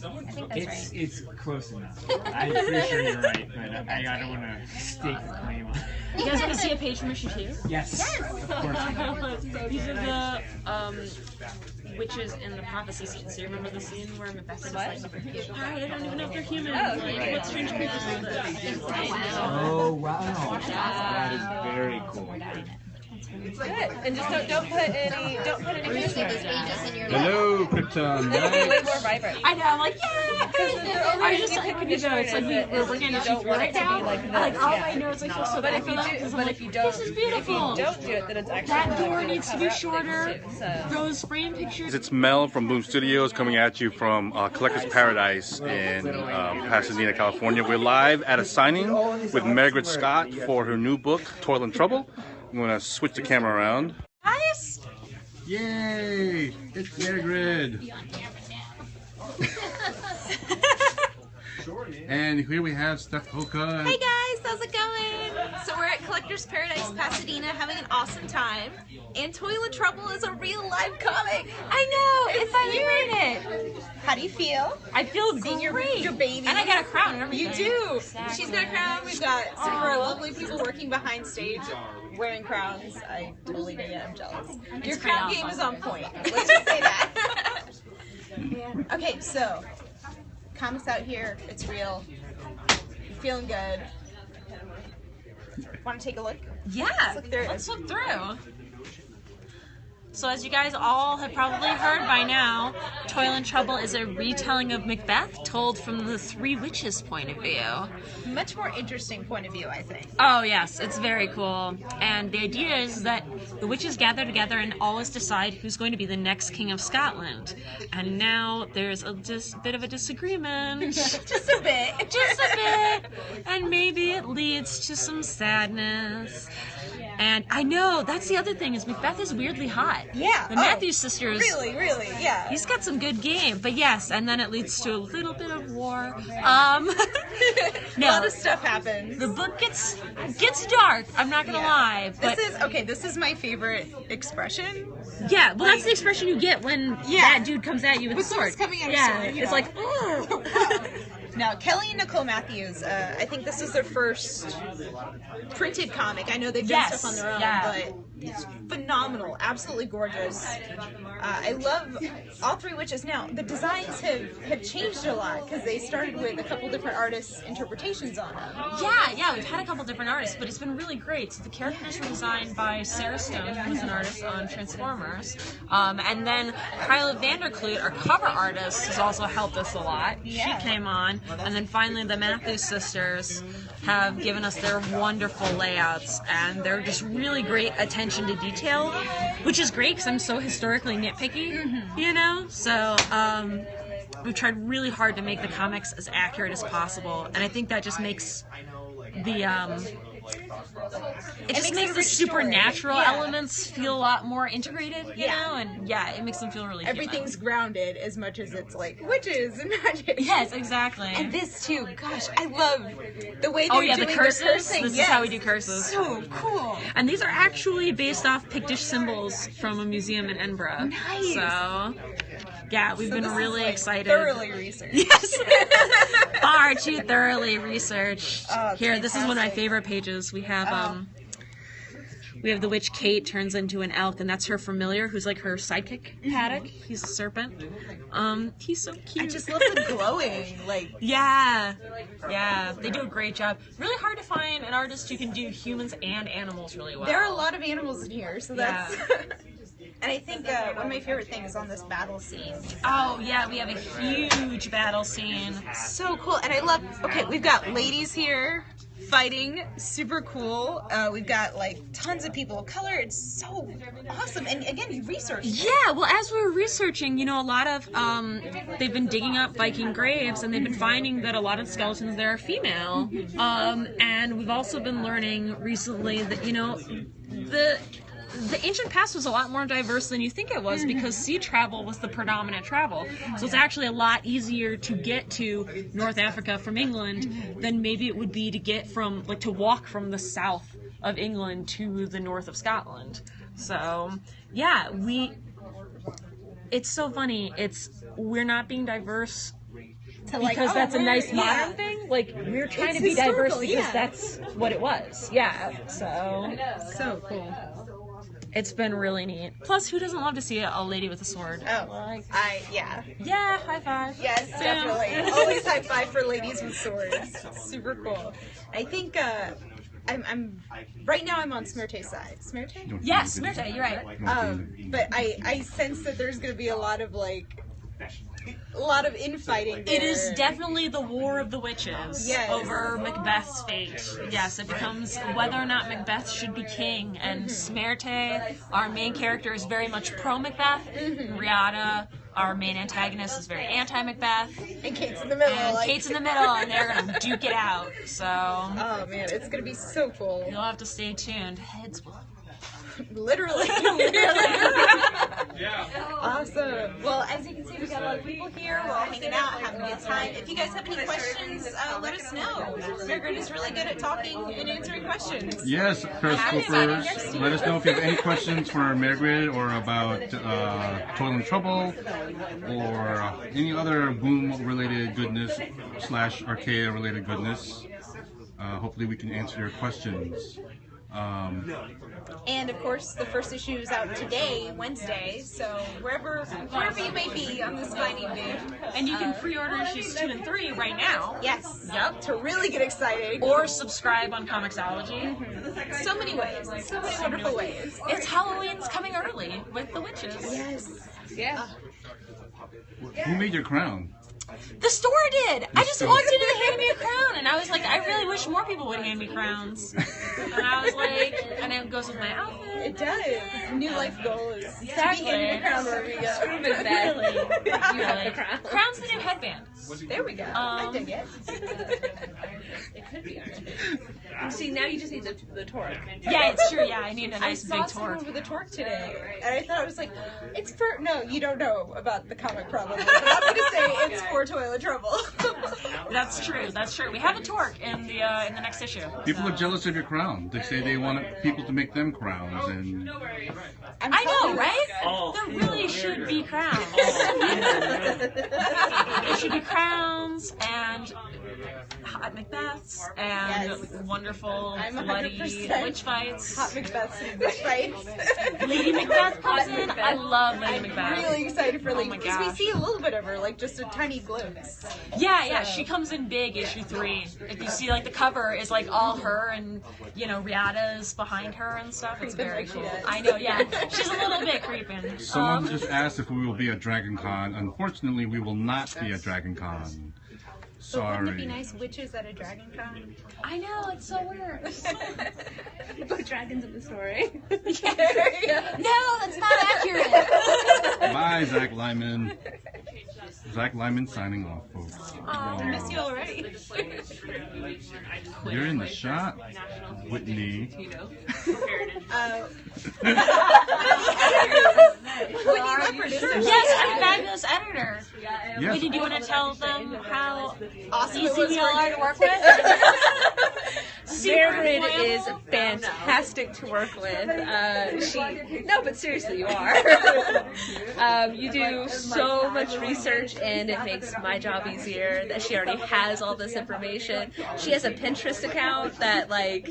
I think that's right. It's close enough. I'm pretty sure you're right, but I don't want to stake a claim on it. You guys want to see a page from issue 2? Yes, of course. These are the witches in the prophecy scene. So you remember the scene where Macbeth is like, "Hi, I don't even know if they're human. Like, what strange creatures is this?" Oh wow, that is very cool. Good. And just don't put any Those pages in your Hello, Krypton. way more vibrant. I know. I'm like, yeah. I was just like, you know, it's like we're working on issue 4 right now. Like all my notes, I feel so bad for them. But if you don't, this is beautiful. if you don't do it, then it's actually That door needs to be shorter. Those frame pictures. It's Mel from Boom Studios coming at you from Collector's Paradise in Pasadena, California. We're live at a signing with Mairghread Scott for her new book, TOIL and Trouble. I'm going to switch the camera around. Guys. Yay! It's Mairghread! And here we have Steph Hoka. Hey guys, how's it going? So we're at Collector's Paradise, Pasadena, having an awesome time. And Toil and Trouble is a real live comic. I know. It's finally made it. How do you feel? I feel Seeing great. your baby. And I got a crown and everything. You do. She's got a crown. We've got some of our lovely people working behind stage wearing crowns. I totally get it. I'm jealous. Your crown game is on point. Let's just say that. Okay, so comics out here. It's real. You're feeling good. Want to take a look? Yeah. Let's look through. Let's look through. So as you guys all have probably heard by now, Toil and Trouble is a retelling of Macbeth told from the three witches' point of view. Much more interesting point of view, I think. Oh yes, it's very cool. And the idea is that the witches gather together and always decide who's going to be the next king of Scotland. And now there's a bit of a disagreement. Just a bit. Just a bit. And maybe it leads to some sadness. And I know, that's the other thing, is Macbeth is weirdly hot. Yeah. The Matthews sisters. Really, yeah. He's got some good game. But yes, and then it leads to a little bit of war. A lot of stuff happens. The book gets dark, I'm not gonna lie. But this is my favorite expression. Yeah, well that's the expression you get when that dude comes at you with a sword. Coming at yeah, sword, it's like, Now, Kelly and Nicole Matthews, I think this is their first printed comic. I know they've done stuff on their own, but it's phenomenal, absolutely gorgeous. I love all three witches. Now, the designs have changed a lot because they started with a couple different artists' interpretations on them. Yeah, we've had a couple different artists, but it's been really great. So the characters were designed by Sarah Stone, who was an artist on Transformers, and then Kyla Vanderkloot, our cover artist, has also helped us a lot. Yeah. She came on. And then finally the Matthews sisters have given us their wonderful layouts, and they're just really great attention to detail, which is great because I'm so historically nitpicky, you know? So we've tried really hard to make the comics as accurate as possible, and I think that just makes the it just makes the supernatural elements feel a lot more integrated, you know, and it makes them feel really Everything's human. grounded as much as it's like witches and magic. Yes, exactly. And this too, gosh, I love the way they're doing the curses. cursing. This is how we do curses. So cool. And these are actually based off Pictish symbols from a museum in Edinburgh. Nice. So, yeah, we've been really excited. Thoroughly researched. Yes. Far too thoroughly researched. Oh, here, this is one of my fantastic. favorite pages. We have the witch Kate turns into an elk, and that's her familiar, who's like her sidekick, Paddock. He's a serpent. He's so cute. I just love the glowing, like. Yeah, they do a great job. Really hard to find an artist who can do humans and animals really well. There are a lot of animals in here, so that's. And I think one of my favorite things on this battle scene. Oh yeah, we have a huge battle scene. So cool, and I love. Okay, we've got ladies here fighting, super cool. We've got like tons of people of color. It's so awesome. And again, you researched. Yeah, well, as we were researching, you know, a lot of they've been digging up Viking graves, and they've been finding that a lot of skeletons there are female. And we've also been learning recently that, you know, the ancient past was a lot more diverse than you think it was, because sea travel was the predominant travel. So it's actually a lot easier to get to North Africa from England than maybe it would be to get from, like, to walk from the south of England to the north of Scotland. So, yeah, it's so funny. We're not being diverse to like, because that's a nice yeah. modern thing. Like, we're trying It's to be diverse historical, because yeah. that's what it was. Yeah, So cool. it's been really neat. Plus, who doesn't love to see a lady with a sword? Oh, yeah. Yeah, high five. Yes, definitely. Always high five for ladies with swords. It's super cool. I think I'm right now. I'm on Smirte's side. Smirte? Yes, Smirte, you're right. But I sense that there's going to be a lot of infighting there. It is definitely the war of the witches Yes. over Macbeth's fate. Yes, it becomes whether or not Macbeth should be king. And Smirte, our main character, is very much pro-Macbeth. Riata, our main antagonist, is very anti-Macbeth. And Kate's in the middle. And Kate's in the middle, and they're going to duke it out. So Oh man, it's going to be so cool. you'll have to stay tuned. Heads will. Literally. Awesome. Well, as you can see, we've got a lot of people here. We're all hanging out, having a good time. If you guys have any questions, let us know. Mairghread is really good at talking and answering questions. Yes, Periscopers, let us know if you have any questions for Mairghread or about Toil and Trouble or any other boom-related goodness / Archaea-related goodness. Hopefully we can answer your questions. And of course, the first issue is out today, Wednesday. So wherever you may be on this fine evening, And you can pre-order issues 2 and 3 right now. yes, Yep. to really get excited. Or subscribe on Comixology. So many ways, so many wonderful ways. It's Halloween's coming early with the witches. Yes. Yeah. Who made your crown? The store did. I just walked in and they handed me a crown, and I was like, I really wish more people would hand me crowns. And I was like, and it goes with my outfit. It does. New life goal is to be Exactly. handed a crown wherever you go. Really, You have the crown. Crown's the new headband. There we go. I dig it. See, now you just need the torque. Yeah, it's true. Yeah, I need a I nice saw big someone torque. with a torque today, and I thought, I was like, it's for, no, you don't know about the comic probably, but I'm going to say it's for Toil and Trouble. That's true. That's true. We have a torque in the next issue. People are jealous of your crown. They say they want people to make them crowns, and I know, right? There really should be crowns. There should be crowns and hot Macbeths and Yes. wonderful I'm bloody 100% witch fights. Hot Macbeth's witch fights. Lady Macbeth comes in. I love Lady I'm Macbeth. really excited for Oh Lady, my because we gosh. see a little bit of her, like just a tiny glimpse. Yeah, she comes in big, issue 3. If you see, like, the cover is, like, all her and, Riata's behind her and stuff. It's very like she cool. does. I know, yeah. She's a little bit creeping. someone just asked if we will be at Dragon Con. Unfortunately, we will not be at Dragon Con. But wouldn't it be Sorry. nice witches at a Dragon Con? I know, it's so weird. Put dragons in the story. No, that's not accurate. Bye, Zach Lyman. Zach Lyman signing off, folks. I miss you already. You're in the shot, Whitney. Whitney Leopard is there. Yes, I'm a fabulous editor. Yes. Whitney, do you want to tell them how Awesome. easy we all are to work with? Mairghread is fantastic to work with. No, but seriously, you are. You do so much research, and it makes my job easier that she already has all this information. She has a Pinterest account that, like,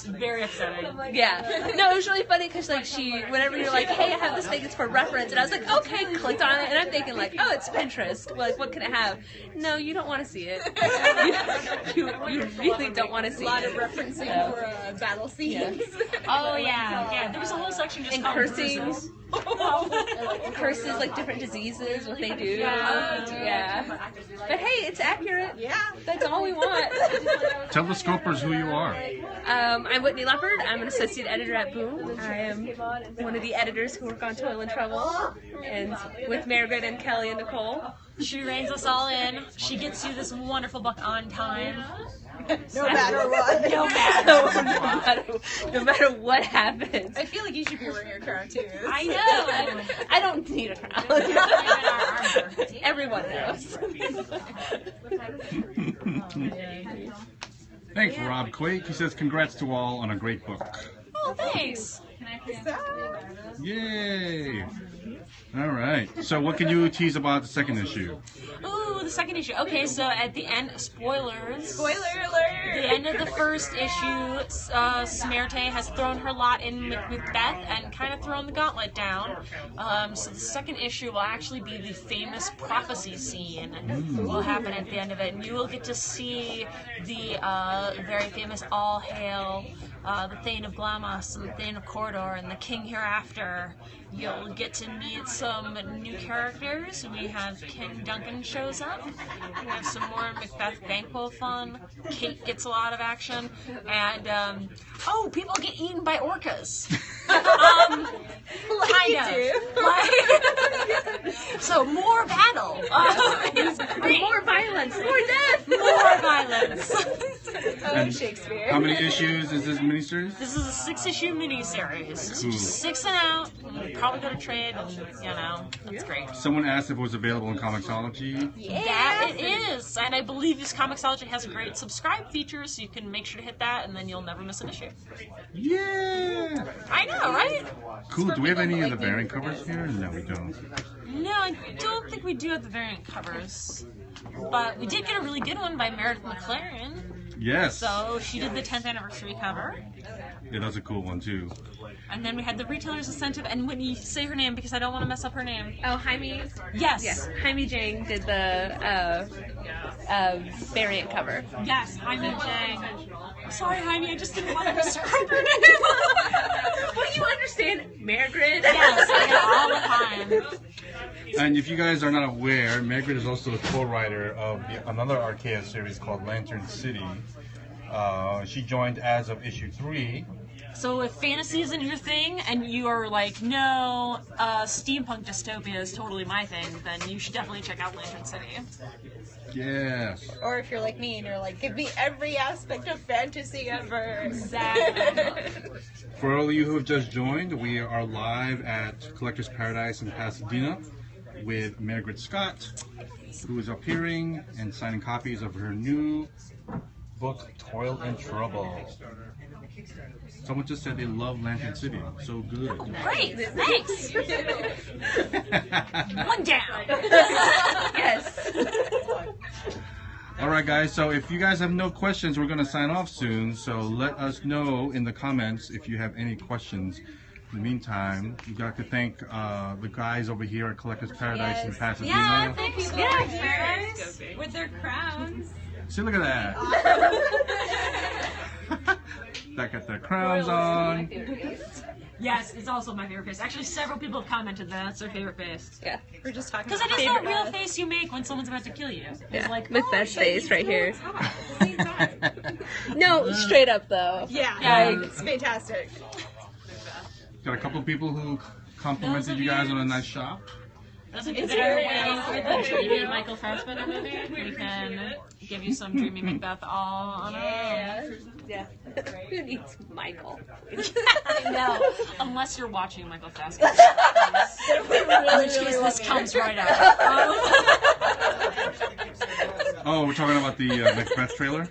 Very upsetting. yeah. No, it was really funny because, like, whenever you're like, hey, I have this thing, it's for reference, and I was like, okay, clicked on it, and I'm thinking, like, oh, it's Pinterest. Like, what can it have? No, you don't want to see it. You really don't want to see A lot it. of referencing for battle scenes. Oh, yeah. There was a whole section just And called cursing. bruises. Curses, like different diseases, what they do. Yeah. But hey, it's accurate. Yeah. That's all we want. Tell the scopers who you are. I'm Whitney Leopard. I'm an associate editor at Boom. I am one of the editors who work on Toil and Trouble, and with Mairghread and Kelly and Nicole. She reins us all in. She gets you this wonderful book on time. No matter what. No matter. No matter what happens. I feel like you should be wearing your crown too. I know. I don't need a crown. Even our armor. Everyone knows. Thanks, Rob Quake. He says congrats to all on a great book. Oh, thanks. Yay! All right. So what can you tease about the second issue? Ooh, the second issue. Okay, so at the end, spoilers. Spoiler alert! The end of the first issue, Sept has thrown her lot in with Macbeth and kind of thrown the gauntlet down. So the second issue will actually be the famous prophecy scene. Will happen at the end of it, and you will get to see the very famous All Hail the Thane of Glamis and the Thane of Cawdor and the King Hereafter. You'll get to meet some new characters. We have King Duncan shows up. We have some more Macbeth Banquo fun. Kate gets a lot of action. And, people get eaten by orcas. Kind of. So more battle. More violence. More death. More violence. Shakespeare. How many issues is this miniseries? This is a 6-issue miniseries. Cool. Just 6 and out. Probably go to trade, and that's great. Someone asked if it was available in Comixology. Yeah, it is, and I believe this Comixology has a great subscribe feature, so you can make sure to hit that, and then you'll never miss an issue. Yeah! I know, right? Cool. Do we have any of the variant covers here? No, we don't. No, I don't think we do have the variant covers, but we did get a really good one by Meredith McLaren. Yes. So she did the 10th anniversary cover. Yeah, that's a cool one too. And then we had the Retailer's Incentive, and when you say her name, because I don't want to mess up her name. Oh, Jaime? Yes. Yes, Jaime Jang did the variant cover. Yes, Jaime Jang. Sorry, Jaime, I just didn't want to misquote her name. Well, you understand, Mairghread. Yes, all the time. And if you guys are not aware, Mairghread is also the co-writer of another Archaea series called Lantern City. She joined as of issue 3. So if fantasy isn't your thing, and you are like, no, steampunk dystopia is totally my thing, then you should definitely check out Lantern City. Yes. Or if you're like me and you're like, give me every aspect of fantasy ever. Exactly. For all of you who have just joined, we are live at Collector's Paradise in Pasadena with Mairghread Scott, who is appearing and signing copies of her new book, Toil and Trouble. Someone just said they love Lantern City. So good. Great, thanks. One down. Yes. Alright guys, so if you guys have no questions, we're going to sign off soon. So let us know in the comments if you have any questions. In the meantime, we'd like to thank the guys over here at Collector's Paradise in Pasadena. Yeah, thank you. Guys, with their crowns. See, look at that. That got their crowns on. Yes, it's also my favorite face. Actually, several people have commented that that's their favorite face. Yeah. We're just talking Because about it is that real face you make when someone's about to kill you. It's Yeah. like, Macbeth's face right here. At the same time. No, straight up though. Yeah, Yeah. it's fantastic. Got a couple people who complimented you guys on a nice shop. Those of you that are waiting for the dreamy Michael Fassbender movie, we can give you some dreamy Macbeth all on Yeah. Who needs Michael? No, unless you're watching Michael Fassbender. In which case, this comes right out. Oh, we're talking about the Macbeth trailer?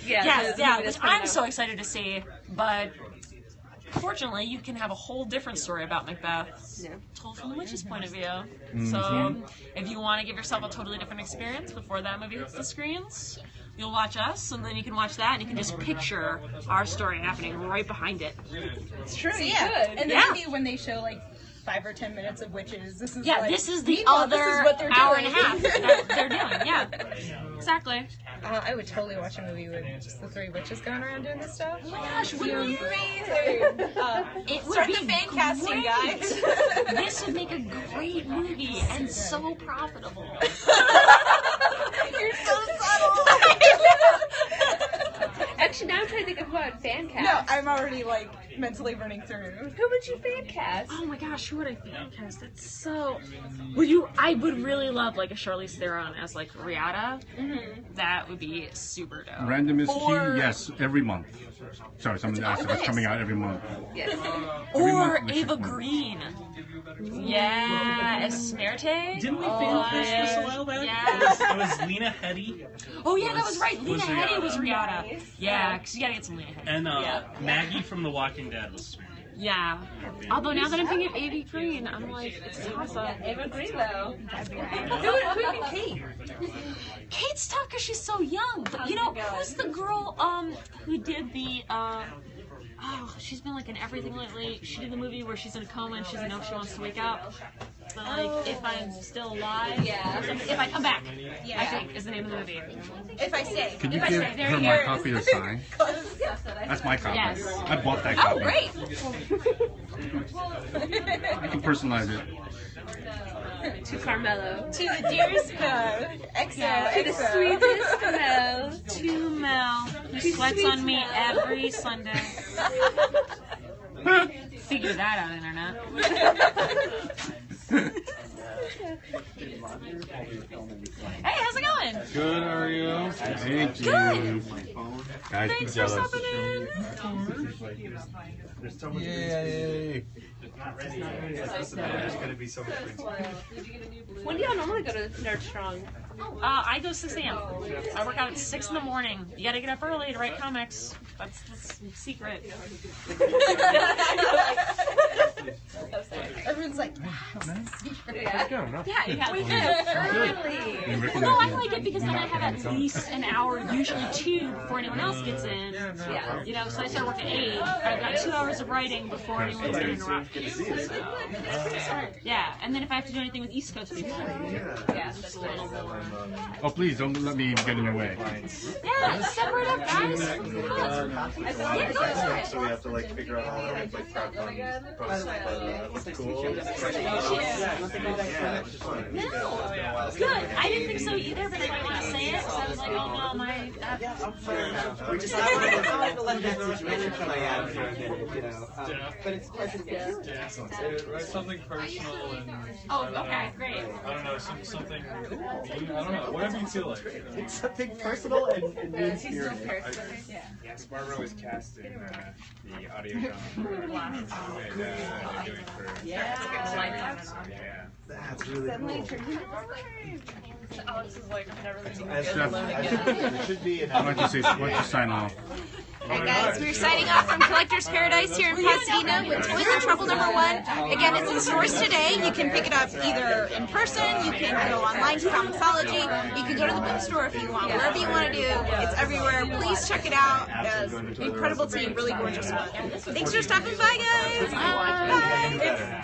Yeah. Yes, the yeah, movie which that's coming I'm out. so excited to see, but fortunately, you can have a whole different story about Macbeth Yeah. told from the witch's point of view. So, if you want to give yourself a totally different experience before that movie hits the screens, you'll watch us, and then you can watch that, and you can just picture our story happening right behind it. It's true. So you yeah, could. and Yeah. then maybe when they show like 5 or 10 minutes of witches, this is Yeah, like, this is the meanwhile, other this is what they're hour doing. and a half that they're doing. Yeah, exactly. I would totally watch a movie with just the 3 witches going around doing this stuff. Oh my gosh, It would be wouldn't amazing. It would Start be the fan casting, great. guys. This would make a great movie and so profitable. You're so subtle. Actually, now I'm trying to think of what fan cast. No, I'm already like mentally running through. Who would you fan cast? Oh my gosh, who would I fan cast? It's so. Would you? I would really love like a Charlize Theron as like Riata. That would be super dope. Random is Or- key, yes, every month. Sorry, someone asked if it's coming out every month. Yes. Every Or month, we Ava should- Green. Yeah, as Smerte. Didn't we fan fish this a while back? Yes. It was Lena Headey Oh yeah, that was right. Lena Was Headey Riata. was Riata. Yeah, because you gotta get some Lena Headey. and Maggie from The Walking Dead was Smerte. Yeah. Although now that I'm thinking of Ava Green, I'm like, it's a toss-up. Ava Green, though. Who would be Kate? Kate's tough because she's so young. But you know, who's the girl who did the she's been like in everything lately. She did the movie where she's in a coma and she doesn't know if she wants to wake up. But like, if I'm still alive, if I come back, I think is the name of the movie. If I say. Could you give her my copy to sign? That's my copy. Yes. I bought that copy. Oh, great. You can personalize it. To Carmelo. To the dearest Mel. XO. To the sweetest Mel. To Mel, who sweats on me every Sunday. Figure that out, internet. Hey, how's it going? Good, how are you? Thank you. Good. Guys, Thanks for stopping in. Yay. When do y'all normally go to Nerd Strong? I go 6 a.m. I work out at 6 in the morning. You gotta get up early to write comics. That's the secret. Everyone's like, Yeah, you have early. No, I like it because then I have at least an hour, usually 2, before anyone else gets in. Yeah. You know, so I start work at 8. I've got 2 hours of writing before anyone's gonna interrupt. Yeah, and then if I have to do anything with East Coast people, Yeah, that's a little more. Oh, please don't let me get in your way. yeah, separate up, guys. Yeah, go for it. So we have to like figure out all the like prep on posts, but what's cool? No, good. I didn't think so either, but I didn't want to say it, so I was like, oh no, my. We just I like to let that situation play out for a minute, you know. But it's Write something personal and Oh, okay, great. I don't know, something. I don't know, whatever you feel like. it's something personal and mean spirited. Yes, Barbara was cast in the audio drama. And they're doing for. Yeah. That's really cool. Alex is like, I've never seen As you alone again. there should be an Why don't you sign off? Hi guys, we're signing off from Collector's Paradise here in Pasadena with Toil and Trouble #1. Again, it's in stores today. You can pick it up either in person, you can go online to Comixology, you can go to the bookstore if you want. Wherever you want to do, it's everywhere. Please check it out. Incredible team, really gorgeous book. Thanks for stopping by, guys. Bye.